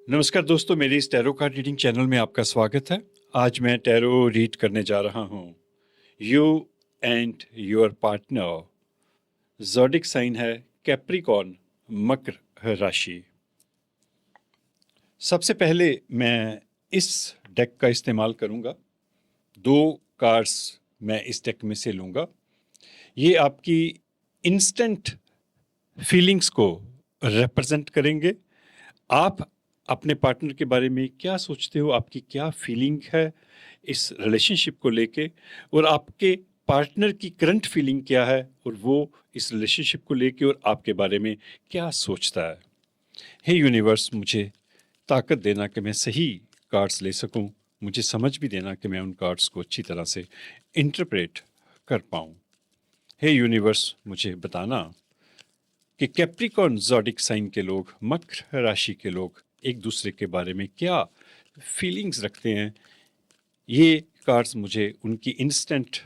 नमस्कार दोस्तों, मेरे इस टैरो कार्ड रीडिंग चैनल में आपका स्वागत है। आज मैं टैरो रीड करने जा रहा हूँ। You and your partner. Zodiac sign है कैप्रिकॉर्न, मकर राशि। सबसे पहले मैं इस डेक का इस्तेमाल करूँगा। 2 कार्ड्स मैं इस डेक में से लूँगा। ये आपकी इंस्टेंट फीलिंग्स को रिप्रेजेंट करेंगे। आप अपने पार्टनर के बारे में क्या सोचते हो, आपकी क्या फीलिंग है इस रिलेशनशिप को लेके, और आपके पार्टनर की करंट फीलिंग क्या है, और वो इस रिलेशनशिप को लेके और आपके बारे में क्या सोचता है। हे यूनिवर्स, मुझे ताकत देना कि मैं सही कार्ड्स ले सकूं, मुझे समझ भी देना कि मैं उन कार्ड्स को अच्छी तरह से इंटरप्रेट कर पाऊं। हे यूनिवर्स, मुझे बताना कि कैप्रिकॉर्न ज़ोडिक साइन के लोग, मकर राशि के लोग एक दूसरे के बारे में क्या फीलिंग्स रखते हैं। ये कार्ड्स मुझे उनकी इंस्टेंट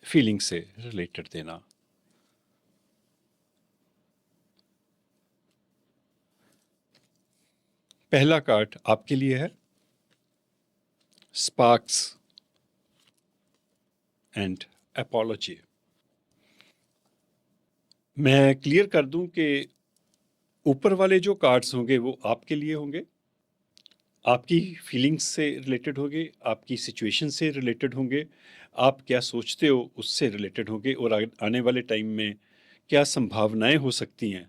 फीलिंग से रिलेटेड देना। पहला कार्ड आपके लिए है स्पार्क्स एंड अपॉलॉजी। मैं क्लियर कर दूं कि ऊपर वाले जो कार्ड्स होंगे वो आपके लिए होंगे, आपकी फीलिंग्स से रिलेटेड होंगे, आपकी सिचुएशन से रिलेटेड होंगे, आप क्या सोचते हो उससे रिलेटेड होंगे, और आने वाले टाइम में क्या संभावनाएं हो सकती हैं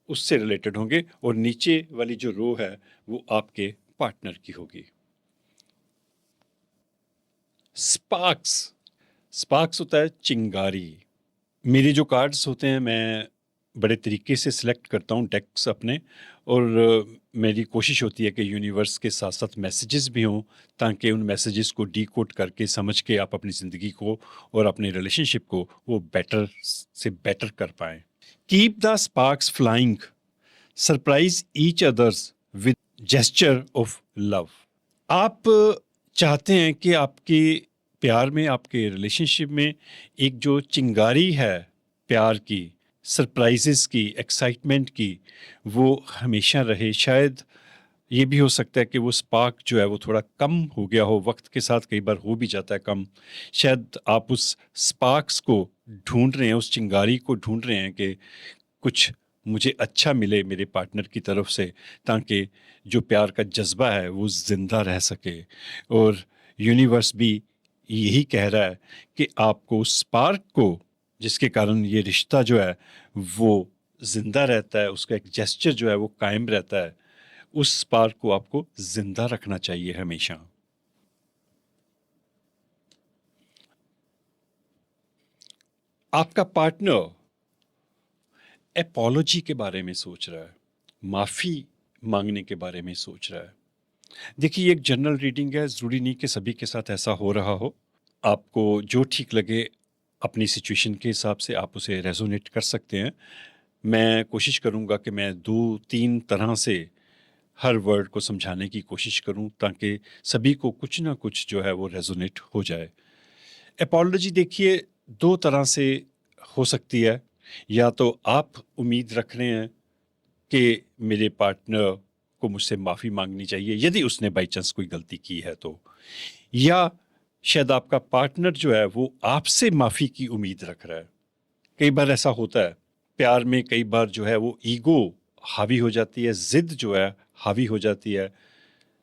उससे रिलेटेड होंगे। और नीचे वाली जो रो है वो आपके पार्टनर की होगी। स्पार्क्स, स्पार्क्स होता है चिंगारी। मेरे जो कार्ड्स होते हैं मैं बड़े तरीके से सिलेक्ट करता हूँ डेक्स अपने, और मेरी कोशिश होती है कि यूनिवर्स के साथ साथ मैसेजेस भी हों, ताकि उन मैसेजेस को डीकोड करके समझ के आप अपनी ज़िंदगी को और अपने रिलेशनशिप को वो बेटर से बेटर कर पाएँ। Keep the sparks flying, surprise each others with gesture of love. आप चाहते हैं कि आपके प्यार में, आपके रिलेशनशिप में एक जो चिंगारी है प्यार की, सरप्राइजेस की, एक्साइटमेंट की, वो हमेशा रहे। शायद ये भी हो सकता है कि वो स्पार्क जो है वो थोड़ा कम हो गया हो, वक्त के साथ कई बार हो भी जाता है कम। शायद आप उस स्पार्क्स को ढूंढ रहे हैं, उस चिंगारी को ढूंढ रहे हैं कि कुछ मुझे अच्छा मिले मेरे पार्टनर की तरफ से, ताकि जो प्यार का जज्बा है वो ज़िंदा रह सके। और यूनिवर्स भी यही कह रहा है कि आपको स्पार्क को, जिसके कारण ये रिश्ता जो है वो ज़िंदा रहता है, उसका एक जेस्चर जो है वो कायम रहता है, उस स्पार्क को आपको ज़िंदा रखना चाहिए हमेशा। आपका पार्टनर एपोलॉजी के बारे में सोच रहा है, माफ़ी मांगने के बारे में सोच रहा है। देखिए, ये एक जनरल रीडिंग है, ज़रूरी नहीं कि सभी के साथ ऐसा हो रहा हो। आपको जो ठीक लगे अपनी सिचुएशन के हिसाब से आप उसे रेज़ोनेट कर सकते हैं। मैं कोशिश करूँगा कि मैं 2-3 तरह से हर वर्ड को समझाने की कोशिश करूँ, ताकि सभी को कुछ ना कुछ जो है वो रेज़ोनेट हो जाए। एपोलॉजी देखिए 2 तरह से हो सकती है। या तो आप उम्मीद रख रहे हैं कि मेरे पार्टनर को मुझसे माफ़ी मांगनी चाहिए यदि उसने बाई चांस कोई गलती की है तो, या शायद आपका पार्टनर जो है वो आपसे माफ़ी की उम्मीद रख रहा है। कई बार ऐसा होता है प्यार में, कई बार जो है वो ईगो हावी हो जाती है, ज़िद जो है हावी हो जाती है।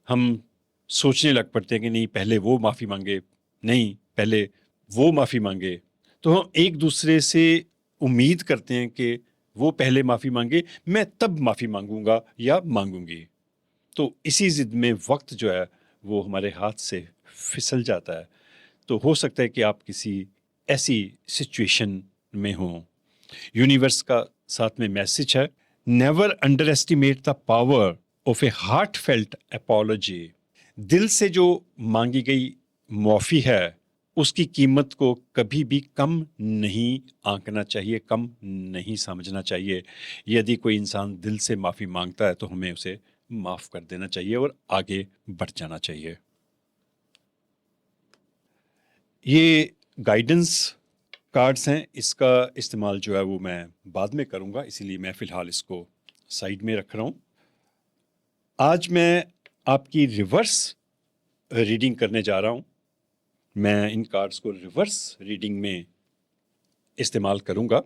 हम सोचने लग पड़ते हैं कि नहीं, पहले वो माफ़ी मांगे, नहीं पहले वो माफ़ी मांगे। तो हम एक दूसरे से उम्मीद करते हैं कि वो पहले माफ़ी मांगे, मैं तब माफ़ी मांगूंगा या मांगूंगी। तो इसी जिद में वक्त जो है वो हमारे हाथ से फिसल जाता है। तो हो सकता है कि आप किसी ऐसी सिचुएशन में हों। यूनिवर्स का साथ में मैसेज है, never under estimate the power of A heart felt apology. दिल से जो मांगी गई माफ़ी है उसकी कीमत को कभी भी कम नहीं आंकना चाहिए, कम नहीं समझना चाहिए। यदि कोई इंसान दिल से माफ़ी मांगता है तो हमें उसे माफ़ कर देना चाहिए और आगे बढ़ जाना चाहिए। ये गाइडेंस कार्ड्स हैं, इसका इस्तेमाल जो है वो मैं बाद में करूंगा, इसीलिए मैं फ़िलहाल इसको साइड में रख रहा हूँ। आज मैं आपकी रिवर्स रीडिंग करने जा रहा हूं। मैं इन कार्ड्स को रिवर्स रीडिंग में इस्तेमाल करूंगा।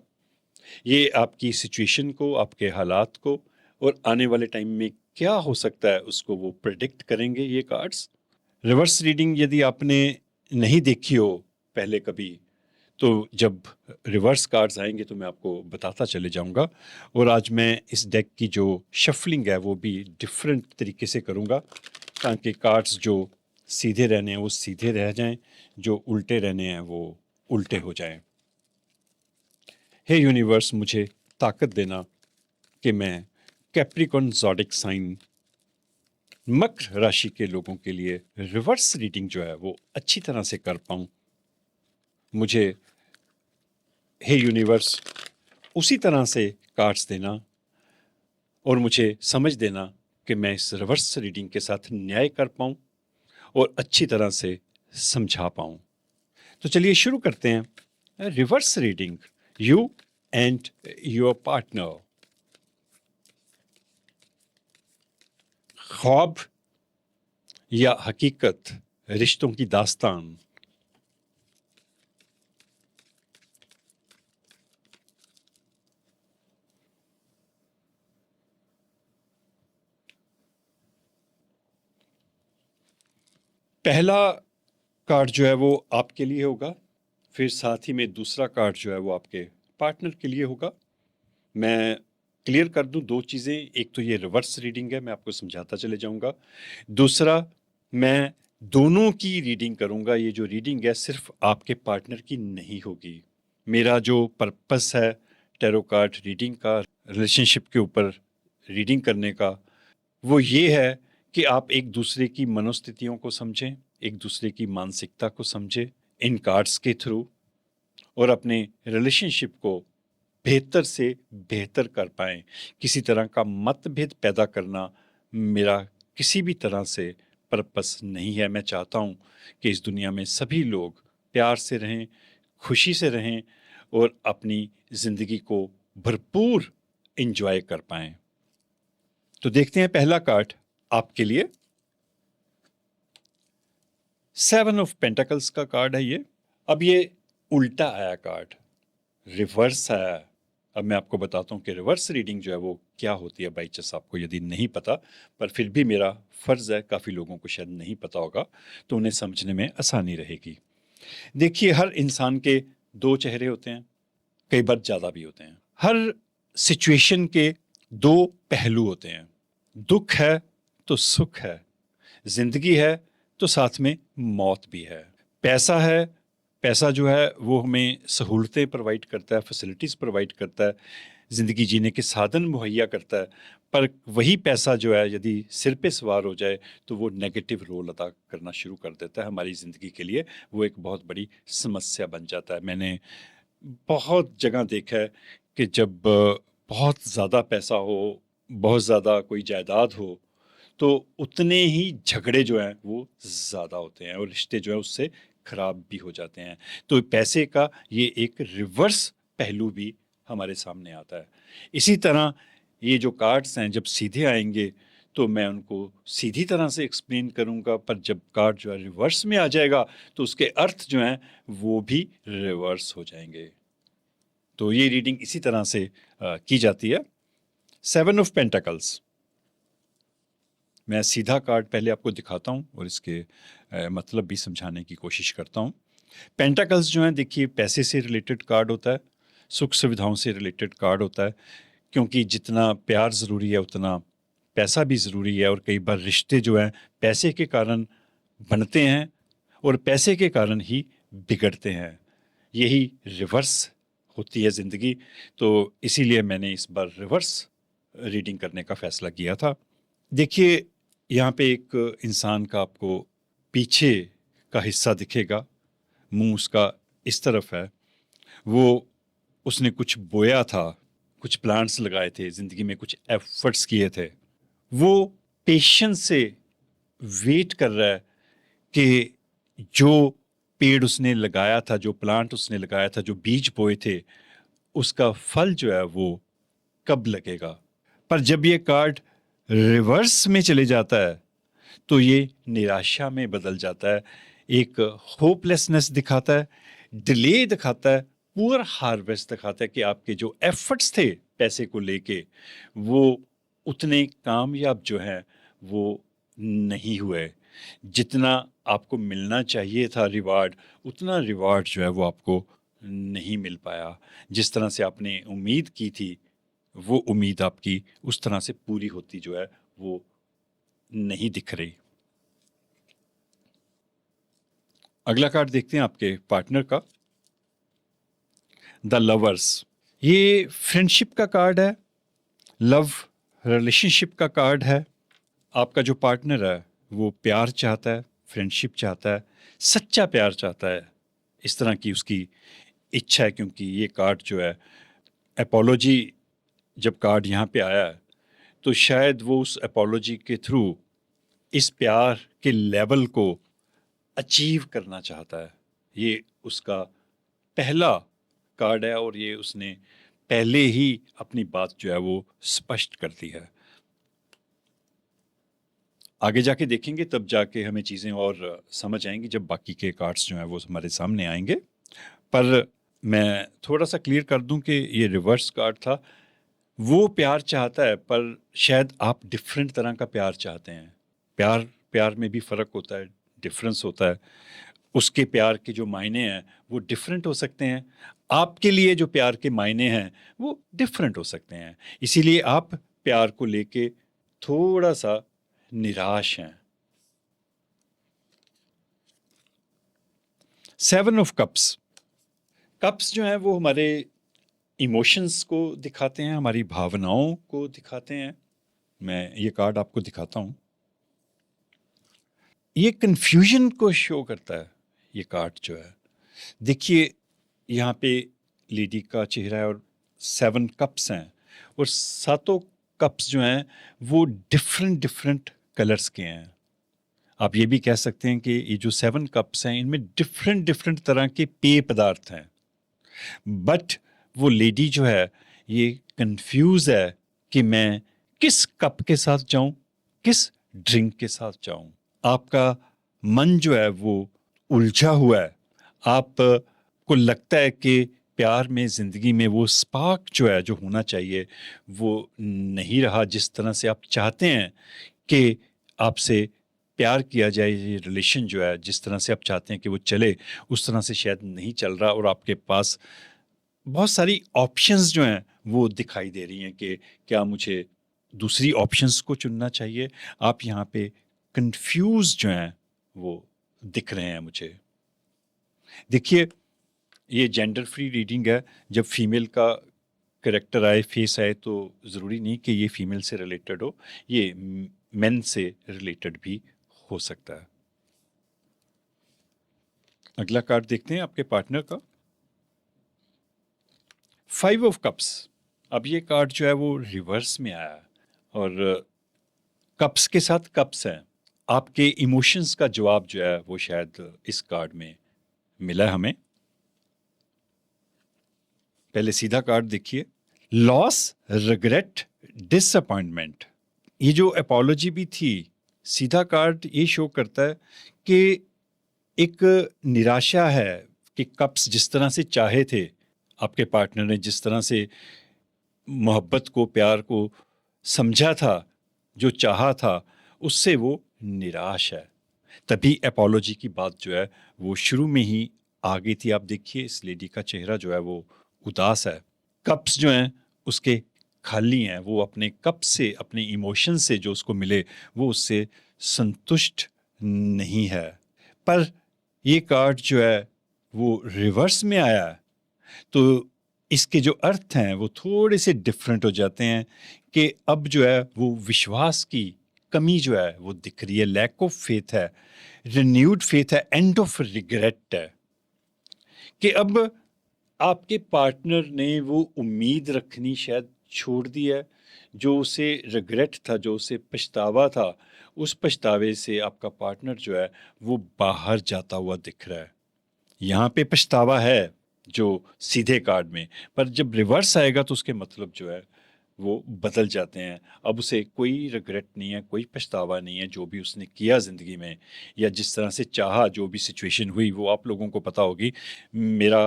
ये आपकी सिचुएशन को, आपके हालात को और आने वाले टाइम में क्या हो सकता है उसको वो प्रेडिक्ट करेंगे ये कार्ड्स। रिवर्स रीडिंग यदि आपने नहीं देखी हो पहले कभी, तो जब रिवर्स कार्ड्स आएंगे तो मैं आपको बताता चले जाऊंगा। और आज मैं इस डेक की जो शफलिंग है वो भी डिफरेंट तरीके से करूंगा, ताकि कार्ड्स जो सीधे रहने हैं वो सीधे रह जाएं, जो उल्टे रहने हैं वो उल्टे हो जाएं। हे यूनिवर्स, मुझे ताकत देना कि मैं कैप्रिकॉर्न ज़ोडिक साइन मकर राशि के लोगों के लिए रिवर्स रीडिंग जो है वो अच्छी तरह से कर पाऊं। मुझे, हे यूनिवर्स, उसी तरह से कार्ड्स देना और मुझे समझ देना कि मैं इस रिवर्स रीडिंग के साथ न्याय कर पाऊं और अच्छी तरह से समझा पाऊं। तो चलिए शुरू करते हैं। Reverse reading, you and your partner. ख्वाब या हकीकत, रिश्तों की दास्तान। पहला कार्ड जो है वो आपके लिए होगा, फिर साथ ही में दूसरा कार्ड जो है वो आपके पार्टनर के लिए होगा। मैं क्लियर कर दूं दो चीज़ें, एक तो ये रिवर्स रीडिंग है, मैं आपको समझाता चले जाऊंगा। दूसरा, मैं दोनों की रीडिंग करूंगा। ये जो रीडिंग है सिर्फ आपके पार्टनर की नहीं होगी। मेरा जो पर्पस है टैरो कार्ड रीडिंग का, रिलेशनशिप के ऊपर रीडिंग करने का, वो ये है कि आप एक दूसरे की मनोस्थितियों को समझें, एक दूसरे की मानसिकता को समझें इन कार्ड्स के थ्रू, और अपने रिलेशनशिप को बेहतर से बेहतर कर पाएं। किसी तरह का मतभेद पैदा करना मेरा किसी भी तरह से पर्पस नहीं है। मैं चाहता हूं कि इस दुनिया में सभी लोग प्यार से रहें, खुशी से रहें और अपनी ज़िंदगी को भरपूर एंजॉय कर पाएं। तो देखते हैं पहला कार्ड आपके लिए। 7 ऑफ पेंटाकल्स का कार्ड है ये। अब ये उल्टा आया कार्ड, रिवर्स आया। अब मैं आपको बताता हूँ कि रिवर्स रीडिंग जो है वो क्या होती है। बाई चांस आपको यदि नहीं पता, पर फिर भी मेरा फर्ज है, काफ़ी लोगों को शायद नहीं पता होगा, तो उन्हें समझने में आसानी रहेगी। देखिए, हर इंसान के दो चेहरे होते हैं, कई बार ज़्यादा भी होते हैं। हर सिचुएशन के दो पहलू होते हैं। दुख है तो सुख है, जिंदगी है तो साथ में मौत भी है। पैसा है, पैसा जो है वो हमें सहूलतें प्रोवाइड करता है, फैसिलिटीज़ प्रोवाइड करता है, ज़िंदगी जीने के साधन मुहैया करता है। पर वही पैसा जो है यदि सिर पे सवार हो जाए तो वो नेगेटिव रोल अदा करना शुरू कर देता है हमारी ज़िंदगी के लिए। वो एक बहुत बड़ी समस्या बन जाता है। मैंने बहुत जगह देखा है कि जब बहुत ज़्यादा पैसा हो, बहुत ज़्यादा कोई जायदाद हो, तो उतने ही झगड़े जो हैं वो ज़्यादा होते हैं और रिश्ते जो है उससे खराब भी हो जाते हैं। तो पैसे का ये एक रिवर्स पहलू भी हमारे सामने आता है। इसी तरह ये जो कार्ड्स हैं जब सीधे आएंगे तो मैं उनको सीधी तरह से एक्सप्लेन करूंगा, पर जब कार्ड जो है रिवर्स में आ जाएगा तो उसके अर्थ जो हैं वो भी रिवर्स हो जाएंगे। तो ये रीडिंग इसी तरह से की जाती है। 7 ऑफ पेंटाकल्स। मैं सीधा कार्ड पहले आपको दिखाता हूँ और इसके मतलब भी समझाने की कोशिश करता हूँ। पेंटाकल्स जो है, देखिए, पैसे से रिलेटेड कार्ड होता है, सुख सुविधाओं से रिलेटेड कार्ड होता है, क्योंकि जितना प्यार ज़रूरी है उतना पैसा भी ज़रूरी है। और कई बार रिश्ते जो हैं पैसे के कारण बनते हैं और पैसे के कारण ही बिगड़ते हैं। यही रिवर्स होती है ज़िंदगी। तो इसीलिए मैंने इस बार रिवर्स रीडिंग करने का फ़ैसला किया था। देखिए, यहाँ पे एक इंसान का आपको पीछे का हिस्सा दिखेगा, मुंह उसका इस तरफ है। वो उसने कुछ बोया था, कुछ प्लांट्स लगाए थे, ज़िंदगी में कुछ एफर्ट्स किए थे। वो पेशेंस से वेट कर रहा है कि जो पेड़ उसने लगाया था, जो प्लांट उसने लगाया था, जो बीज बोए थे, उसका फल जो है वो कब लगेगा। पर जब ये कार्ड रिवर्स में चले जाता है तो ये निराशा में बदल जाता है, एक होपलेसनेस दिखाता है, डिले दिखाता है, पुअर हार्वेस्ट दिखाता है कि आपके जो एफर्ट्स थे पैसे को लेके वो उतने कामयाब जो हैं वो नहीं हुए। जितना आपको मिलना चाहिए था रिवार्ड, उतना रिवार्ड जो है वो आपको नहीं मिल पाया। जिस तरह से आपने उम्मीद की थी, वो उम्मीद आपकी उस तरह से पूरी होती जो है वो नहीं दिख रही। अगला कार्ड देखते हैं आपके पार्टनर का, द लवर्स। ये फ्रेंडशिप का कार्ड है, लव रिलेशनशिप का कार्ड है। आपका जो पार्टनर है वो प्यार चाहता है, फ्रेंडशिप चाहता है, सच्चा प्यार चाहता है, इस तरह की उसकी इच्छा है। क्योंकि ये कार्ड जो है, एपोलॉजी जब कार्ड यहाँ पे आया है तो शायद वो उस एपोलॉजी के थ्रू इस प्यार के लेवल को अचीव करना चाहता है। ये उसका पहला कार्ड है और ये उसने पहले ही अपनी बात जो है वो स्पष्ट कर दी है। आगे जाके देखेंगे तब जाके हमें चीज़ें और समझ आएंगी जब बाकी के कार्ड्स जो हैं वो हमारे सामने आएंगे। पर मैं थोड़ा सा क्लियर कर दूं कि ये रिवर्स कार्ड था। वो प्यार चाहता है पर शायद आप डिफरेंट तरह का प्यार चाहते हैं। प्यार प्यार में भी फ़र्क होता है, डिफरेंस होता है। उसके प्यार के जो मायने हैं वो डिफरेंट हो सकते हैं, आपके लिए जो प्यार के मायने हैं वो डिफरेंट हो सकते हैं। इसीलिए आप प्यार को लेके थोड़ा सा निराश हैं। Seven of cups. कप्स जो हैं वो हमारे इमोशंस को दिखाते हैं, हमारी भावनाओं को दिखाते हैं। मैं ये कार्ड आपको दिखाता हूँ। ये कंफ्यूजन को शो करता है ये कार्ड जो है। देखिए यहाँ पे लेडी का चेहरा है और 7 कप्स हैं और सातों कप्स जो हैं वो डिफरेंट डिफरेंट कलर्स के हैं। आप ये भी कह सकते हैं कि ये जो 7 कप्स हैं इनमें डिफरेंट डिफरेंट तरह के पेय पदार्थ हैं। बट वो लेडी जो है ये कंफ्यूज है कि मैं किस कप के साथ जाऊं, किस ड्रिंक के साथ जाऊं। आपका मन जो है वो उलझा हुआ है। आप को लगता है कि प्यार में, ज़िंदगी में वो स्पार्क जो है, जो होना चाहिए वो नहीं रहा जिस तरह से आप चाहते हैं कि आपसे प्यार किया जाए। ये रिलेशन जो है जिस तरह से आप चाहते हैं कि वो चले, उस तरह से शायद नहीं चल रहा और आपके पास बहुत सारी ऑप्शंस जो हैं वो दिखाई दे रही हैं कि क्या मुझे दूसरी ऑप्शंस को चुनना चाहिए। आप यहाँ पे कंफ्यूज जो हैं वो दिख रहे हैं मुझे। देखिए ये जेंडर फ्री रीडिंग है। जब फीमेल का करेक्टर आए, फेस आए, तो ज़रूरी नहीं कि ये फीमेल से रिलेटेड हो, ये मेन से रिलेटेड भी हो सकता है। अगला कार्ड देखते हैं आपके पार्टनर का, 5 ऑफ कप्स। अब ये कार्ड जो है वो रिवर्स में आया है और कप्स के साथ कप्स हैं। आपके इमोशंस का जवाब जो है वो शायद इस कार्ड में मिला है हमें। पहले सीधा कार्ड देखिए, लॉस, रिग्रेट, डिसअपॉइंटमेंट। ये जो एपोलॉजी भी थी, सीधा कार्ड ये शो करता है कि एक निराशा है कि कप्स जिस तरह से चाहे थे, आपके पार्टनर ने जिस तरह से मोहब्बत को, प्यार को समझा था, जो चाहा था, उससे वो निराश है। तभी एपोलॉजी की बात जो है वो शुरू में ही आ गई थी। आप देखिए इस लेडी का चेहरा जो है वो उदास है। कप्स जो हैं उसके खाली हैं। वो अपने कप से, अपने इमोशन से जो उसको मिले वो उससे संतुष्ट नहीं है। पर ये कार्ड जो है वो रिवर्स में आया है तो इसके जो अर्थ हैं वो थोड़े से डिफरेंट हो जाते हैं कि अब जो है वो विश्वास की कमी जो है वो दिख रही है, लैक ऑफ फेथ है, रिन्यूड फेथ है, एंड ऑफ रिग्रेट है। कि अब आपके पार्टनर ने वो उम्मीद रखनी शायद छोड़ दी है। जो उसे रिग्रेट था, जो उसे पछतावा था, उस पछतावे से आपका पार्टनर जो है वो बाहर जाता हुआ दिख रहा है। यहाँ पे पछतावा है जो सीधे कार्ड में, पर जब रिवर्स आएगा तो उसके मतलब जो है वो बदल जाते हैं। अब उसे कोई रिग्रेट नहीं है, कोई पछतावा नहीं है जो भी उसने किया ज़िंदगी में, या जिस तरह से चाहा, जो भी सिचुएशन हुई वो आप लोगों को पता होगी। मेरा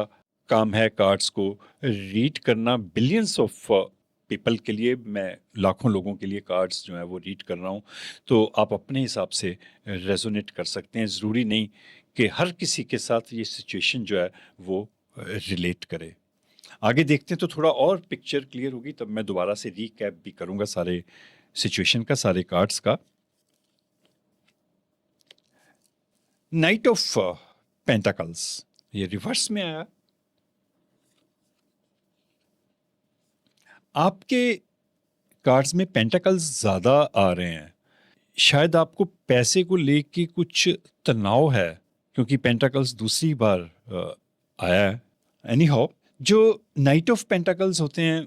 काम है कार्ड्स को रीड करना, बिलियंस ऑफ पीपल के लिए, मैं लाखों लोगों के लिए कार्ड्स जो है वो रीड कर रहा हूँ। तो आप अपने हिसाब से रेजोनेट कर सकते हैं, ज़रूरी नहीं कि हर किसी के साथ ये सिचुएशन जो है वो रिलेट करे। आगे देखते हैं तो थोड़ा और पिक्चर क्लियर होगी, तब मैं दोबारा से रीकैप भी करूंगा सारे सिचुएशन का, सारे कार्ड्स का। नाइट ऑफ पेंटाकल्स ये रिवर्स में आया। आपके कार्ड्स में पेंटाकल्स ज्यादा आ रहे हैं, शायद आपको पैसे को लेके कुछ तनाव है, क्योंकि पेंटाकल्स दूसरी बार आया है। एनी हाउ, जो नाइट ऑफ पेंटाकल्स होते हैं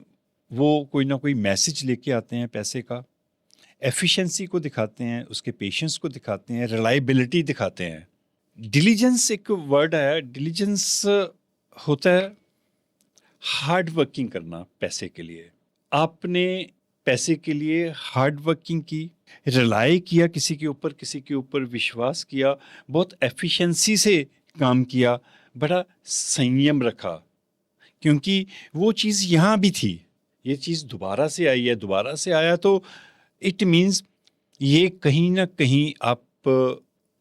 वो कोई ना कोई मैसेज लेके आते हैं पैसे का, एफिशिएंसी को दिखाते हैं, उसके पेशेंस को दिखाते हैं, रिलायबिलिटी दिखाते हैं। डिलीजेंस एक वर्ड है, डिलीजेंस होता है हार्ड वर्किंग करना पैसे के लिए। आपने पैसे के लिए हार्ड वर्किंग की, रिलाई किया किसी के ऊपर, किसी के ऊपर विश्वास किया, बहुत एफिशिएंसी से काम किया, बड़ा संयम रखा, क्योंकि वो चीज़ यहाँ भी थी, ये चीज़ दोबारा से आई है, दोबारा से आया, तो इट मीन्स ये कहीं ना कहीं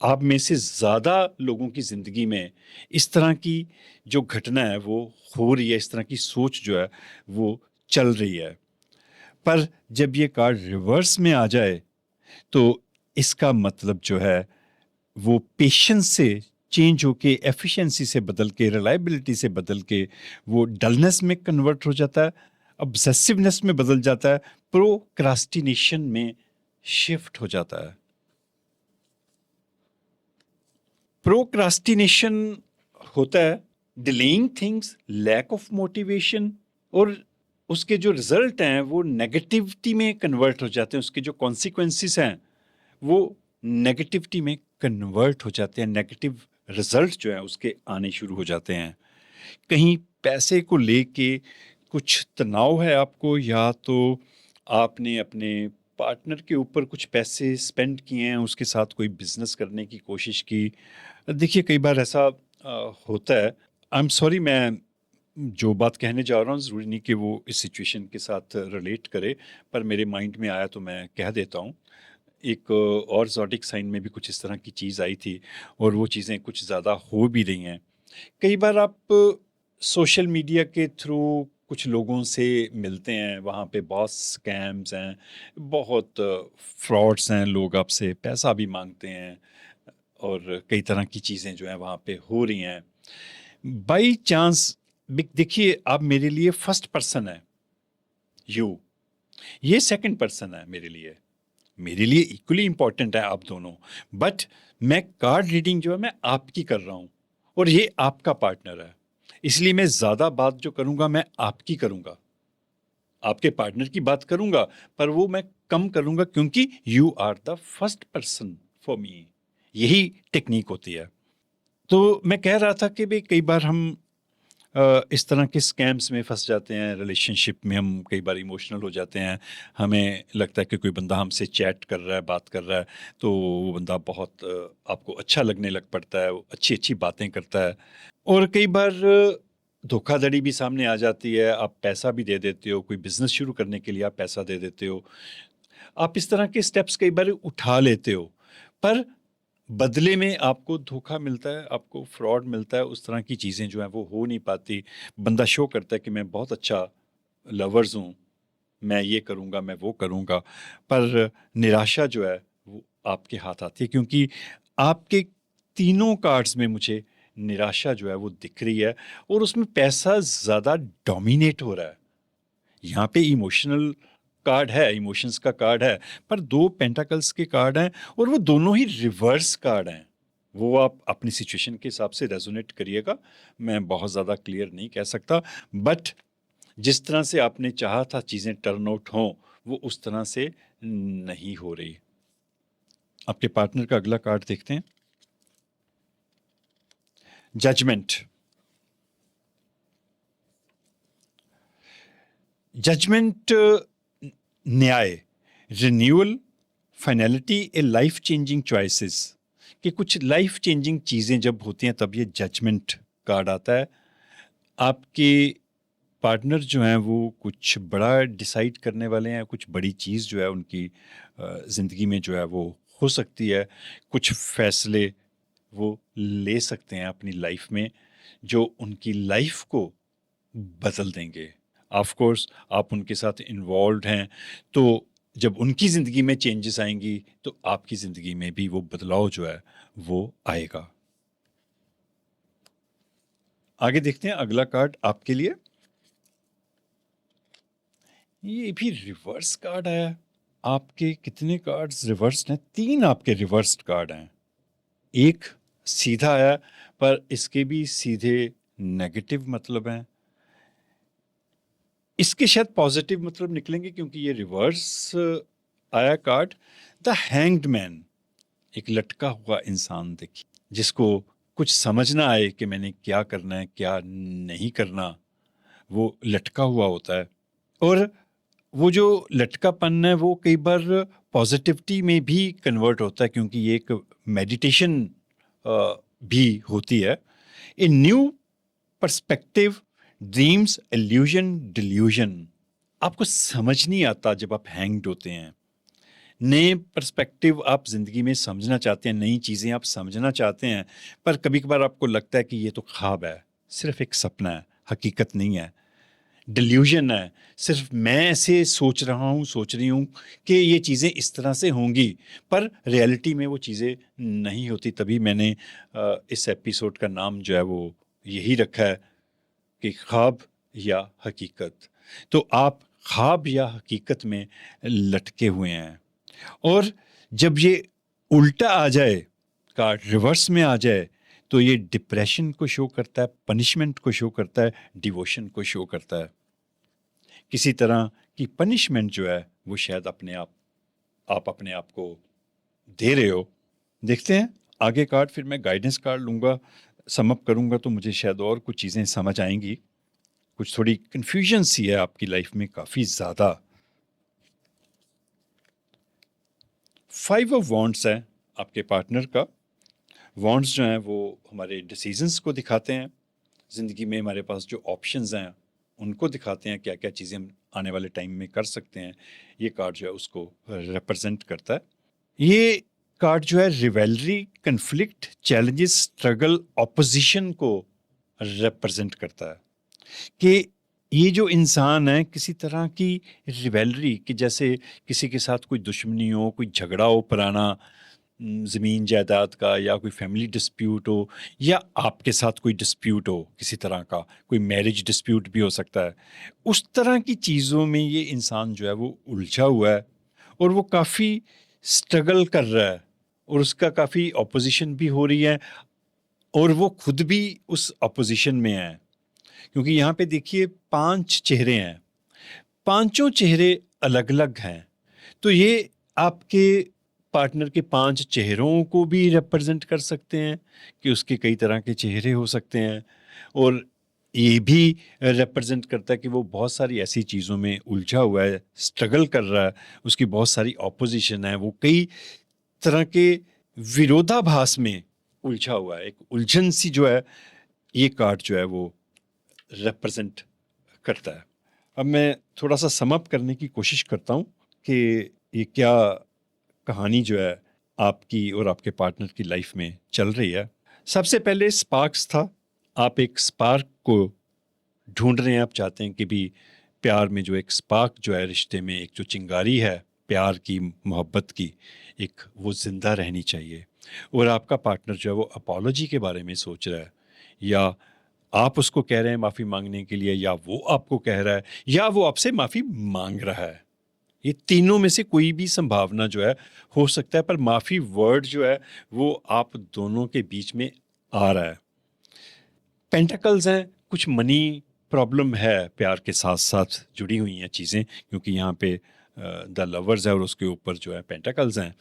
आप में से ज़्यादा लोगों की ज़िंदगी में इस तरह की जो घटना है वो हो रही है, इस तरह की सोच जो है वो चल रही है। पर जब ये कार्ड रिवर्स में आ जाए तो इसका मतलब जो है वो पेशेंस से चेंज होके एफिशिएंसी से बदल के, रिलायबिलिटी से बदल के, वो डलनेस में कन्वर्ट हो जाता है, ऑब्सेसिवनेस में बदल जाता है, प्रोक्रास्टिनेशन में शिफ्ट हो जाता है। प्रोक्रास्टिनेशन होता है delaying things, lack of motivation, और उसके जो रिजल्ट हैं वो नेगेटिविटी में कन्वर्ट हो जाते हैं, उसके जो कॉन्सिक्वेंसेस हैं वो नेगेटिविटी में कन्वर्ट हो जाते हैं, नेगेटिव रिजल्ट जो है उसके आने शुरू हो जाते हैं। कहीं पैसे को लेके कुछ तनाव है आपको, या तो आपने अपने पार्टनर के ऊपर कुछ पैसे स्पेंड किए हैं, उसके साथ कोई बिजनेस करने की कोशिश की। देखिए कई बार ऐसा होता है। आई एम सॉरी, मैं जो बात कहने जा रहा हूँ ज़रूरी नहीं कि वो इस सिचुएशन के साथ रिलेट करे, पर मेरे माइंड में आया तो मैं कह देता हूँ। एक और ज़ोडिक साइन में भी कुछ इस तरह की चीज़ आई थी, और वो चीज़ें कुछ ज़्यादा हो भी रही हैं। कई बार आप सोशल मीडिया के थ्रू कुछ लोगों से मिलते हैं, वहाँ पे बहुत स्कैम्स हैं, बहुत फ्रॉड्स हैं, लोग आपसे पैसा भी मांगते हैं, और कई तरह की चीज़ें जो हैं वहाँ पे हो रही हैं। बाई चांस देखिए, आप मेरे लिए फर्स्ट पर्सन है, यू, ये सेकंड पर्सन है मेरे लिए इक्वली इंपॉर्टेंट है आप दोनों। बट मैं कार्ड रीडिंग जो है मैं आपकी कर रहा हूं, और ये आपका पार्टनर है, इसलिए मैं ज्यादा बात जो करूंगा मैं आपकी करूंगा, आपके पार्टनर की बात करूंगा, पर वो मैं कम करूंगा, क्योंकि you are the first person for me. यही टेक्निक होती है। तो मैं कह रहा था कि भाई कई बार हम इस तरह के स्कैम्स में फंस जाते हैं, रिलेशनशिप में हम कई बार इमोशनल हो जाते हैं, हमें लगता है कि कोई बंदा हमसे चैट कर रहा है, बात कर रहा है, तो वो बंदा बहुत आपको अच्छा लगने लग पड़ता है, वो अच्छी अच्छी बातें करता है, और कई बार धोखाधड़ी भी सामने आ जाती है, आप पैसा भी दे देते हो, कोई बिजनेस शुरू करने के लिए आप पैसा दे देते हो, आप इस तरह के स्टेप्स कई बार उठा लेते हो, पर बदले में आपको धोखा मिलता है, आपको फ्रॉड मिलता है, उस तरह की चीज़ें जो हैं वो हो नहीं पाती। बंदा शो करता है कि मैं बहुत अच्छा लवर्स हूँ, मैं ये करूँगा, मैं वो करूँगा, पर निराशा जो है वो आपके हाथ आती है, क्योंकि आपके तीनों कार्ड्स में मुझे निराशा जो है वो दिख रही है, और उसमें पैसा ज़्यादा डोमिनेट हो रहा है। यहाँ पे इमोशनल कार्ड है, इमोशंस का कार्ड है, पर दो पेंटाकल्स के कार्ड हैं, और वो दोनों ही रिवर्स कार्ड हैं। वो आप अपनी सिचुएशन के हिसाब से रेजोनेट करिएगा, मैं बहुत ज़्यादा क्लियर नहीं कह सकता, बट जिस तरह से आपने चाहा था चीज़ें टर्न आउट हों, वो उस तरह से नहीं हो रही। आपके पार्टनर का अगला कार्ड देखते हैं, जजमेंट। जजमेंट न्याय, रिन्यूअल, फाइनलिटी, ए लाइफ चेंजिंग चॉइसेस, कि कुछ लाइफ चेंजिंग चीज़ें जब होती हैं तब ये जजमेंट कार्ड आता है। आपके पार्टनर जो हैं वो कुछ बड़ा डिसाइड करने वाले हैं, कुछ बड़ी चीज़ जो है उनकी ज़िंदगी में जो है वो हो सकती है, कुछ फैसले वो ले सकते हैं अपनी लाइफ में जो उनकी लाइफ को बदल देंगे। ऑफ कोर्स आप उनके साथ इन्वॉल्व्ड हैं, तो जब उनकी ज़िंदगी में चेंजेस आएंगी तो आपकी ज़िंदगी में भी वो बदलाव जो है वो आएगा। आगे देखते हैं अगला कार्ड आपके लिए। ये भी रिवर्स कार्ड है। आपके कितने कार्ड्स रिवर्स्ड हैं? 3 आपके रिवर्स्ड कार्ड हैं। एक सीधा आया, पर इसके भी सीधे नेगेटिव मतलब हैं। इसके शायद पॉजिटिव मतलब निकलेंगे क्योंकि ये रिवर्स आया कार्ड। द हैंग्ड मैन, एक लटका हुआ इंसान देखिए, जिसको कुछ समझ ना आए कि मैंने क्या करना है क्या नहीं करना, वो लटका हुआ होता है। और वो जो लटकापन है वो कई बार पॉजिटिविटी में भी कन्वर्ट होता है क्योंकि ये एक मेडिटेशन भी होती है। A new perspective, dreams, illusion, delusion. आपको समझ नहीं आता जब आप हैंग्ड होते हैं। नए पर्सपेक्टिव आप ज़िंदगी में समझना चाहते हैं, नई चीज़ें आप समझना चाहते हैं, पर कभी कभार आपको लगता है कि ये तो ख्वाब है, सिर्फ एक सपना है, हकीकत नहीं है। डिल्यूजन है, सिर्फ मैं ऐसे सोच रहा हूँ, सोच रही हूँ कि ये चीज़ें इस तरह से होंगी, पर रियलिटी में वो चीज़ें नहीं होती। तभी मैंने इस एपिसोड का नाम जो है वो यही रखा है कि ख्वाब या हकीकत। तो आप ख्वाब या हकीकत में लटके हुए हैं। और जब ये उल्टा आ जाए, कार्ड रिवर्स में आ जाए, तो ये डिप्रेशन को शो करता है, पनिशमेंट को शो करता है, डिवोशन को शो करता है। किसी तरह की पनिशमेंट जो है वो शायद आप अपने आप को दे रहे हो। देखते हैं आगे कार्ड, फिर मैं गाइडेंस कार्ड लूंगा, सम अप करूंगा तो मुझे शायद और कुछ चीज़ें समझ आएंगी। कुछ थोड़ी कंफ्यूजन सी है आपकी लाइफ में काफ़ी ज़्यादा। 5 ऑफ वॉन्ड्स है आपके पार्टनर का। वॉन्ड्स जो हैं वो हमारे डिसीजंस को दिखाते हैं, ज़िंदगी में हमारे पास जो ऑप्शंस हैं उनको दिखाते हैं, क्या क्या चीज़ें हम आने वाले टाइम में कर सकते हैं। ये कार्ड जो है उसको रिप्रेजेंट करता है। ये कार्ड जो है revelry, conflict, challenges, struggle, opposition को रिप्रेजेंट करता है कि ये जो इंसान है किसी तरह की रिवेलरी, कि जैसे किसी के साथ कोई दुश्मनी हो, कोई झगड़ा हो पुराना, ज़मीन जायदाद का, या कोई फैमिली डिस्प्यूट हो, या आपके साथ कोई डिस्प्यूट हो किसी तरह का, कोई मैरिज डिस्प्यूट भी हो सकता है। उस तरह की चीज़ों में ये इंसान जो है वो उलझा हुआ है और वो काफ़ी स्ट्रगल कर रहा है और उसका काफ़ी ऑपोजिशन भी हो रही है और वो खुद भी उस ऑपोजिशन में है। क्योंकि यहाँ पे देखिए 5 चेहरे हैं, पांचों चेहरे अलग अलग हैं। तो ये आपके पार्टनर के 5 चेहरों को भी रिप्रेजेंट कर सकते हैं कि उसके कई तरह के चेहरे हो सकते हैं। और ये भी रिप्रेजेंट करता है कि वो बहुत सारी ऐसी चीज़ों में उलझा हुआ है, स्ट्रगल कर रहा है, उसकी बहुत सारी ऑपोजिशन है, वो कई तरह के विरोधाभास में उलझा हुआ है। एक उलझन सी जो है ये कार्ड जो है वो रिप्रेजेंट करता है। अब मैं थोड़ा सा सम अप करने की कोशिश करता हूँ कि ये क्या कहानी जो है आपकी और आपके पार्टनर की लाइफ में चल रही है। सबसे पहले स्पार्क्स था। आप एक स्पार्क को ढूंढ रहे हैं, आप चाहते हैं कि भी प्यार में जो एक स्पार्क जो है, रिश्ते में एक जो चिंगारी है प्यार की, मोहब्बत की, एक वो जिंदा रहनी चाहिए। और आपका पार्टनर जो है वो अपोलॉजी के बारे में सोच रहा है, या आप उसको कह रहे हैं माफ़ी मांगने के लिए, या वो आपको कह रहा है, या वो आपसे माफ़ी मांग रहा है। ये तीनों में से कोई भी संभावना जो है हो सकता है, पर माफ़ी वर्ड जो है वो आप दोनों के बीच में आ रहा है। पेंटिकल्स हैं, कुछ मनी प्रॉब्लम है, प्यार के साथ साथ जुड़ी हुई हैं चीज़ें, क्योंकि यहाँ पे द लवर्स है और उसके ऊपर जो है पेंटिकल्स हैं।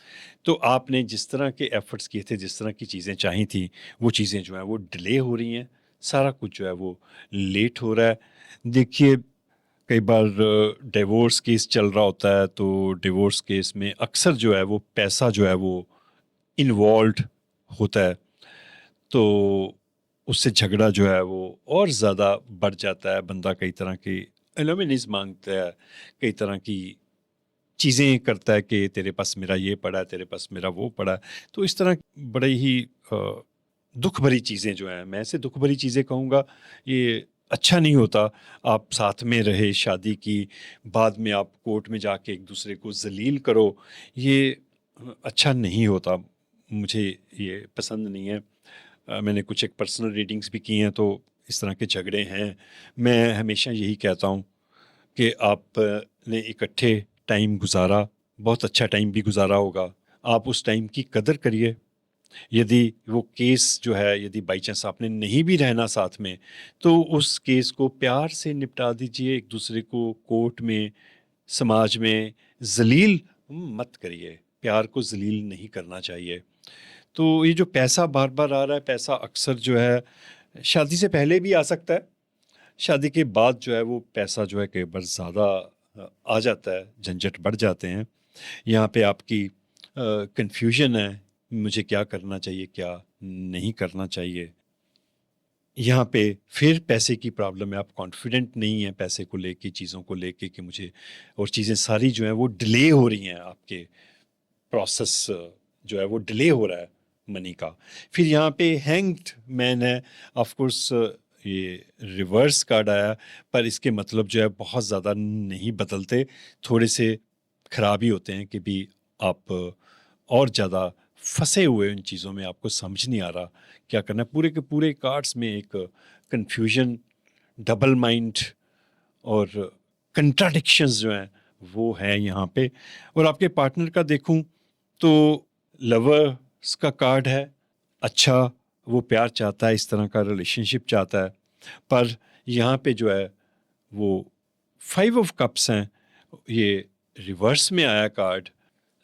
तो आपने जिस तरह के एफर्ट्स किए थे, जिस तरह की चीज़ें चाही थी, वो चीज़ें जो हैं वो डिले हो रही हैं, सारा कुछ जो है वो लेट हो रहा है। देखिए कई बार डिवोर्स केस चल रहा होता है, तो डिवोर्स केस में अक्सर जो है वो पैसा जो है वो इन्वॉल्व होता है, तो उससे झगड़ा जो है वो और ज़्यादा बढ़ जाता है। बंदा कई तरह की एलोमिनीज मांगता है, कई तरह की चीज़ें करता है कि तेरे पास मेरा ये पड़ा है, तेरे पास मेरा वो पड़ा है। तो इस तरह बड़े ही दुख भरी चीज़ें जो हैं, मैं ऐसे दुख भरी चीज़ें कहूँगा, ये अच्छा नहीं होता। आप साथ में रहे, शादी की, बाद में आप कोर्ट में जाके एक दूसरे को जलील करो, ये अच्छा नहीं होता। मुझे ये पसंद नहीं है। मैंने कुछ एक पर्सनल रीडिंग्स भी की हैं, तो इस तरह के झगड़े हैं। मैं हमेशा यही कहता हूँ कि आपने इकट्ठे टाइम गुजारा, बहुत अच्छा टाइम भी गुजारा होगा, आप उस टाइम की कदर करिए। यदि वो केस जो है, यदि बाई चांस आपने नहीं भी रहना साथ में, तो उस केस को प्यार से निपटा दीजिए। एक दूसरे को कोर्ट में, समाज में जलील मत करिए। प्यार को जलील नहीं करना चाहिए। तो ये जो पैसा बार बार आ रहा है, पैसा अक्सर जो है शादी से पहले भी आ सकता है, शादी के बाद जो है वो पैसा जो है कई बार ज़्यादा आ जाता है, झंझट बढ़ जाते हैं। यहाँ पे आपकी कंफ्यूजन है, मुझे क्या करना चाहिए, क्या नहीं करना चाहिए। यहाँ पे फिर पैसे की प्रॉब्लम है, आप कॉन्फिडेंट नहीं हैं पैसे को लेके, चीज़ों को लेके कि मुझे, और चीज़ें सारी जो हैं वो डिले हो रही हैं, आपके प्रोसेस जो है वो डिले हो रहा है मनी का। फिर यहाँ पे हैंग्ड मैन है, ऑफ कोर्स ये रिवर्स कार्ड आया, पर इसके मतलब जो है बहुत ज़्यादा नहीं बदलते, थोड़े से खराब ही होते हैं कि भी आप और ज़्यादा फंसे हुए उन चीज़ों में, आपको समझ नहीं आ रहा क्या करना है। पूरे के पूरे कार्ड्स में एक कंफ्यूजन, डबल माइंड और कंट्राडिक्शंस जो हैं वो है यहाँ पे। और आपके पार्टनर का देखूं तो लवर्स का कार्ड है, अच्छा, वो प्यार चाहता है, इस तरह का रिलेशनशिप चाहता है। पर यहाँ पे जो है वो 5 ऑफ कप्स हैं, ये रिवर्स में आया कार्ड।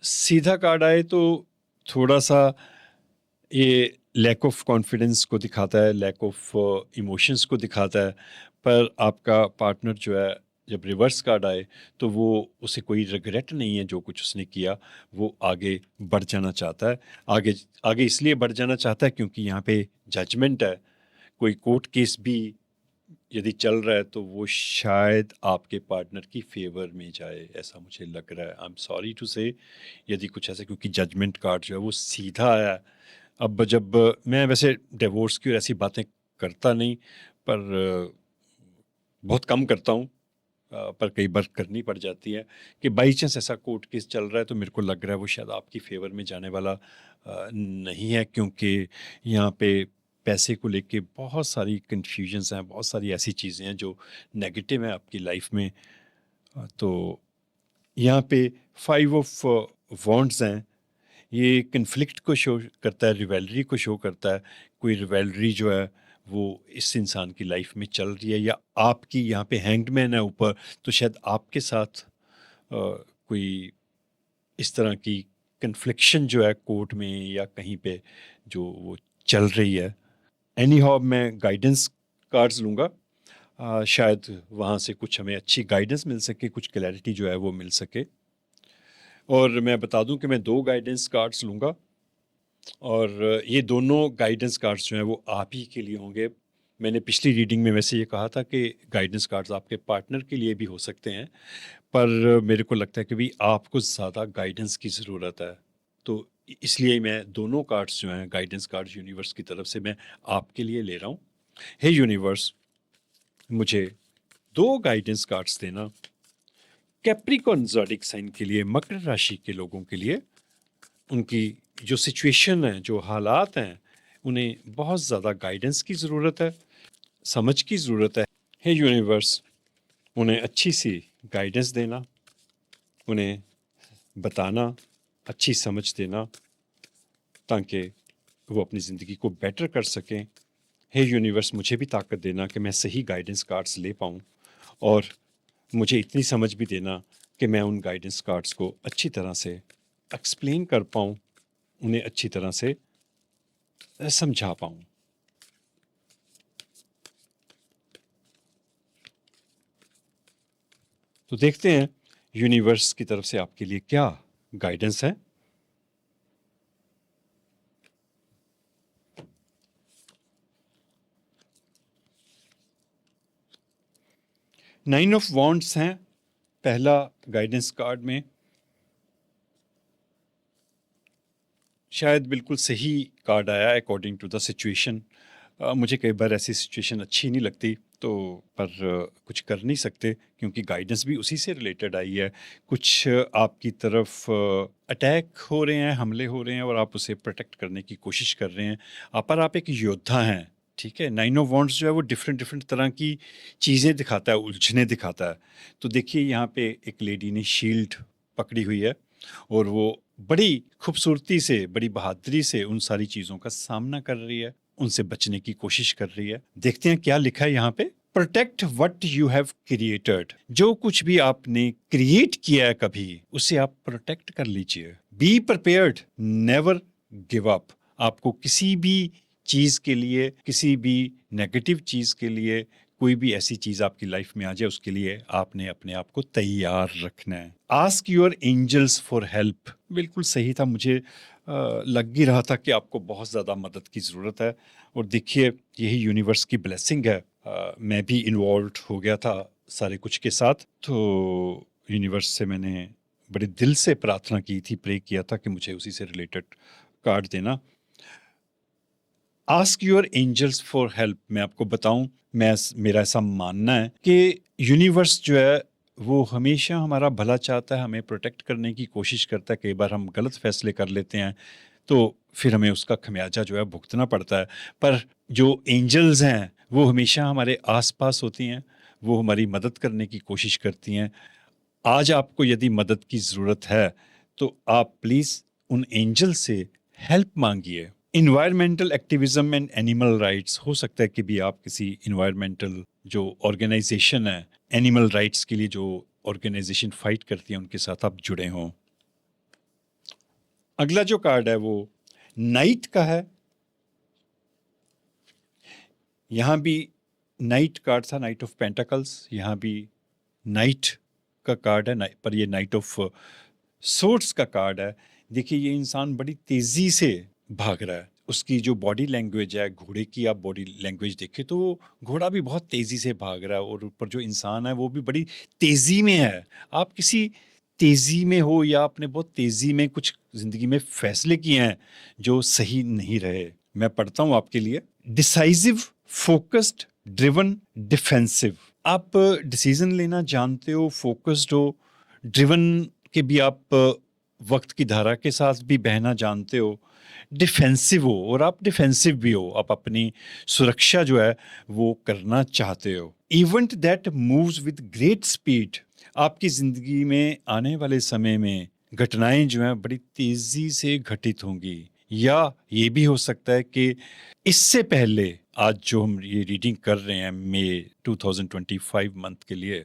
सीधा कार्ड आए तो थोड़ा सा ये लैक ऑफ कॉन्फिडेंस को दिखाता है, लैक ऑफ इमोशंस को दिखाता है। पर आपका पार्टनर जो है, जब रिवर्स कार्ड आए तो वो, उसे कोई रिग्रेट नहीं है जो कुछ उसने किया, वो आगे बढ़ जाना चाहता है। आगे आगे इसलिए बढ़ जाना चाहता है क्योंकि यहाँ पे जजमेंट है। कोई कोर्ट केस भी यदि चल रहा है तो वो शायद आपके पार्टनर की फेवर में जाए, ऐसा मुझे लग रहा है। आई एम सॉरी टू से, यदि कुछ ऐसा, क्योंकि जजमेंट कार्ड जो है वो सीधा आया है। अब जब मैं वैसे डिवोर्स की और ऐसी बातें करता नहीं, पर बहुत कम करता हूँ, पर कई बार करनी पड़ जाती है कि बाई चांस ऐसा कोर्ट केस चल रहा है तो मेरे को लग रहा है वो शायद आपकी फेवर में जाने वाला नहीं है, क्योंकि यहाँ पे पैसे को लेके बहुत सारी कन्फ्यूजन्स हैं, बहुत सारी ऐसी चीज़ें हैं जो नेगेटिव हैं आपकी लाइफ में। तो यहाँ पे 5 ऑफ वॉन्ड्स हैं, ये कन्फ्लिक्ट को शो करता है, रिवेलरी को शो करता है। कोई रिवेलरी जो है वो इस इंसान की लाइफ में चल रही है, या आपकी, यहाँ पे हैंग्ड मैन है ऊपर, तो शायद आपके साथ कोई इस तरह की कन्फ्लिक्शन जो है कोर्ट में या कहीं पे जो वो चल रही है। एनी हाउ मैं गाइडेंस कार्ड्स लूँगा, शायद वहाँ से कुछ हमें अच्छी गाइडेंस मिल सके, कुछ क्लैरिटी जो है वो मिल सके। और मैं बता दूं कि मैं 2 गाइडेंस कार्ड्स लूँगा, और ये दोनों गाइडेंस कार्ड्स जो हैं वो आप ही के लिए होंगे। मैंने पिछली रीडिंग में वैसे ये कहा था कि गाइडेंस कार्ड्स आपके पार्टनर के लिए भी हो सकते हैं, पर मेरे को लगता है कि भी आपको ज़्यादा गाइडेंस की ज़रूरत है। तो इसलिए मैं दोनों कार्ड्स जो हैं गाइडेंस कार्ड्स यूनिवर्स की तरफ से मैं आपके लिए ले रहा हूँ। हे यूनिवर्स, मुझे 2 गाइडेंस कार्ड्स देना कैप्रिकॉर्न ज़ोडिक साइन के लिए, मकर राशि के लोगों के लिए। उनकी जो सिचुएशन है, जो हालात हैं, उन्हें बहुत ज़्यादा गाइडेंस की ज़रूरत है, समझ की ज़रूरत है। हे यूनिवर्स, उन्हें अच्छी सी गाइडेंस देना, उन्हें बताना, अच्छी समझ देना, ताकि वो अपनी ज़िंदगी को बेटर कर सकें। हे यूनिवर्स, मुझे भी ताकत देना कि मैं सही गाइडेंस कार्ड्स ले पाऊँ, और मुझे इतनी समझ भी देना कि मैं उन गाइडेंस कार्ड्स को अच्छी तरह से एक्सप्लेन कर पाऊँ, उन्हें अच्छी तरह से समझा पाऊँ। तो देखते हैं यूनिवर्स की तरफ से आपके लिए क्या गाइडेंस है। नाइन ऑफ वॉन्ड्स हैं पहला गाइडेंस कार्ड में। शायद बिल्कुल सही कार्ड आया अकॉर्डिंग टू द सिचुएशन। मुझे कई बार ऐसी सिचुएशन अच्छी नहीं लगती, तो पर कुछ कर नहीं सकते क्योंकि गाइडेंस भी उसी से रिलेटेड आई है। कुछ आपकी तरफ अटैक हो रहे हैं, हमले हो रहे हैं और आप उसे प्रोटेक्ट करने की कोशिश कर रहे हैं। पर आप एक योद्धा हैं, ठीक है। नाइन ऑफ वॉन्ड्स जो है वो डिफरेंट डिफरेंट तरह की चीज़ें दिखाता है, उलझने दिखाता है। तो देखिए यहाँ पे एक लेडी ने शील्ड पकड़ी हुई है और वो बड़ी खूबसूरती से, बड़ी बहादुरी से उन सारी चीज़ों का सामना कर रही है, उनसे बचने की कोशिश कर रही है। देखते हैं क्या लिखा है यहाँ पे। Protect what you have created. जो कुछ भी आपने क्रिएट किया है कभी, उसे आप प्रोटेक्ट कर लीजिए। Be prepared, never give up. आपको किसी भी चीज के लिए, किसी भी नेगेटिव चीज के लिए, कोई भी ऐसी चीज आपकी लाइफ में आ जाए, उसके लिए आपने अपने आप को तैयार रखना है। Ask your angels for help. बिल्कुल सही था, मुझे लग ही रहा था कि आपको बहुत ज़्यादा मदद की ज़रूरत है। और देखिए यही यूनिवर्स की ब्लेसिंग है। मैं भी इन्वॉल्व हो गया था सारे कुछ के साथ, तो यूनिवर्स से मैंने बड़े दिल से प्रार्थना की थी, प्रे किया था कि मुझे उसी से रिलेटेड कार्ड देना। Ask your angels for help. मैं आपको बताऊं, मेरा ऐसा मानना है कि यूनिवर्स जो है वो हमेशा हमारा भला चाहता है, हमें प्रोटेक्ट करने की कोशिश करता है। कई बार हम गलत फैसले कर लेते हैं तो फिर हमें उसका खमियाजा जो है भुगतना पड़ता है। पर जो एंजल्स हैं वो हमेशा हमारे आसपास होती हैं, वो हमारी मदद करने की कोशिश करती हैं। आज आपको यदि मदद की ज़रूरत है तो आप प्लीज़ उन एंजल से हेल्प मांगिए। Environmental activism and animal rights, हो सकता है कि भी आप किसी इन्वायरमेंटल जो ऑर्गेनाइजेशन है, एनिमल राइट्स के लिए जो ऑर्गेनाइजेशन फाइट करती है, उनके साथ आप जुड़े हों। अगला जो कार्ड है वो नाइट का है। यहाँ भी नाइट कार्ड था, नाइट ऑफ पेंटाकल्स। यहाँ भी नाइट का कार्ड है, पर ये नाइट ऑफ सोर्ड्स का कार्ड है। देखिए ये इंसान बड़ी तेजी से भाग रहा है। उसकी जो बॉडी लैंग्वेज है, घोड़े की आप बॉडी लैंग्वेज देखें तो घोड़ा भी बहुत तेजी से भाग रहा है और ऊपर जो इंसान है वो भी बड़ी तेजी में है। आप किसी तेजी में हो या आपने बहुत तेजी में कुछ जिंदगी में फैसले किए हैं जो सही नहीं रहे। मैं पढ़ता हूं आपके लिए। Decisive, focused, driven, defensive. आप डिसीजन लेना जानते हो, फोकस्ड हो, ड्रिवन के भी आप वक्त की धारा के साथ भी बहना जानते हो, डिफेंसिव हो, और आप डिफेंसिव भी हो, आप अपनी सुरक्षा जो है वो करना चाहते हो। Event that moves with great speed. आपकी जिंदगी में आने वाले समय में घटनाएं जो हैं बड़ी तेजी से घटित होंगी। या ये भी हो सकता है कि इससे पहले, आज जो हम ये रीडिंग कर रहे हैं मई 2025 मंथ के लिए,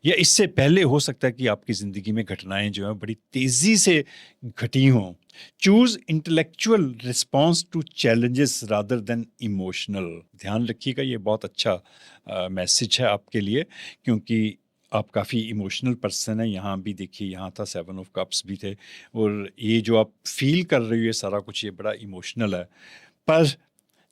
या इससे पहले हो सकता है कि आपकी ज़िंदगी में घटनाएं जो हैं बड़ी तेज़ी से घटी हों। Choose intellectual response to challenges rather than emotional. ध्यान रखिएगा, ये बहुत अच्छा मैसेज है आपके लिए, क्योंकि आप काफ़ी इमोशनल पर्सन हैं। यहाँ भी देखिए, यहाँ था 7 ऑफ कप्स भी थे, और ये जो आप फील कर रही हो ये सारा कुछ, ये बड़ा इमोशनल है। पर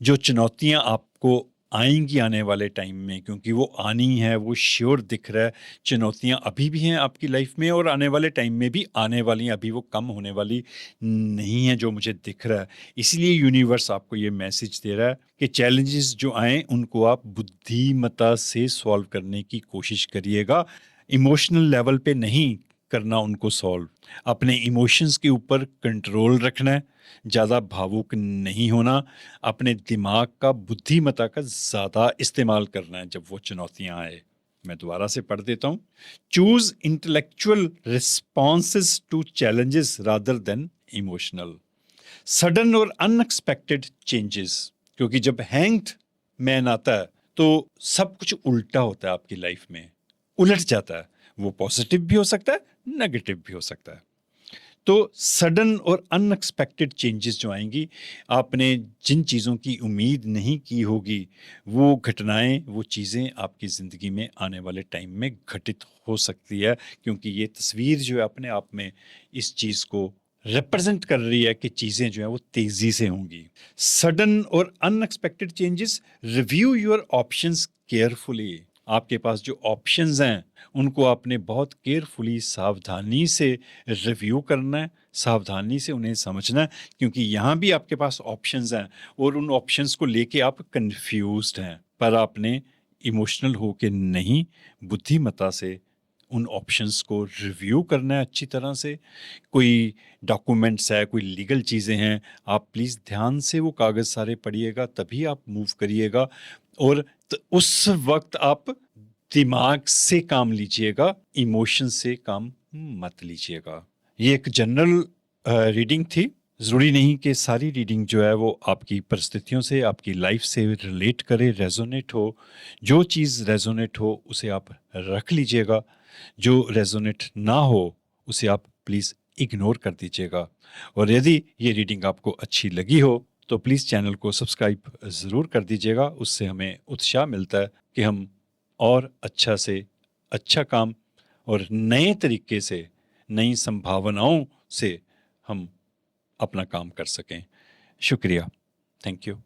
जो चुनौतियाँ आपको आएंगी आने वाले टाइम में, क्योंकि वो आनी है, वो श्योर दिख रहा है। चुनौतियाँ अभी भी हैं आपकी लाइफ में और आने वाले टाइम में भी आने वाली हैं, अभी वो कम होने वाली नहीं है जो मुझे दिख रहा है। इसलिए यूनिवर्स आपको ये मैसेज दे रहा है कि चैलेंजेस जो आए उनको आप बुद्धिमत्ता से सॉल्व करने की कोशिश करिएगा। इमोशनल लेवल पे नहीं करना उनको सॉल्व। अपने इमोशंस के ऊपर कंट्रोल रखना है, ज़्यादा भावुक नहीं होना, अपने दिमाग का, बुद्धिमत्ता का ज़्यादा इस्तेमाल करना है जब वो चुनौतियाँ आए। मैं दोबारा से पढ़ देता हूँ। Choose intellectual responses to challenges rather than emotional. Sudden और अनएक्सपेक्टेड चेंजेस, क्योंकि जब हैंग्ड मैन आता है तो सब कुछ उल्टा होता है आपकी लाइफ में, उलट जाता है। वो पॉजिटिव भी हो सकता है, नेगेटिव भी हो सकता है। तो सडन और अनएक्सपेक्टेड चेंजेस जो आएंगी, आपने जिन चीज़ों की उम्मीद नहीं की होगी, वो घटनाएं, वो चीज़ें आपकी ज़िंदगी में आने वाले टाइम में घटित हो सकती है, क्योंकि ये तस्वीर जो है अपने आप में इस चीज़ को रिप्रेजेंट कर रही है कि चीज़ें जो है वो तेज़ी से होंगी। सडन और unexpected changes, review your options carefully. आपके पास जो ऑप्शंस हैं उनको आपने बहुत केयरफुली, सावधानी से रिव्यू करना है, सावधानी से उन्हें समझना है, क्योंकि यहाँ भी आपके पास ऑप्शंस हैं और उन ऑप्शंस को लेके आप कंफ्यूज्ड हैं, पर आपने इमोशनल होके नहीं, बुद्धिमत्ता से उन ऑप्शंस को रिव्यू करना है अच्छी तरह से। कोई डॉक्यूमेंट्स है, कोई लीगल चीज़ें हैं, आप प्लीज़ ध्यान से वो कागज़ सारे पढ़िएगा, तभी आप मूव करिएगा। और उस वक्त आप दिमाग से काम लीजिएगा, इमोशन से काम मत लीजिएगा। ये एक जनरल रीडिंग थी। ज़रूरी नहीं कि सारी रीडिंग जो है वो आपकी परिस्थितियों से, आपकी लाइफ से रिलेट करे, रेजोनेट हो। जो चीज़ रेजोनेट हो उसे आप रख लीजिएगा, जो रेजोनेट ना हो उसे आप प्लीज़ इग्नोर कर दीजिएगा। और यदि ये रीडिंग आपको अच्छी लगी हो तो प्लीज़ चैनल को सब्सक्राइब ज़रूर कर दीजिएगा। उससे हमें उत्साह मिलता है कि हम और अच्छा से अच्छा काम और नए तरीके से, नई संभावनाओं से हम अपना काम कर सकें। शुक्रिया। Thank you.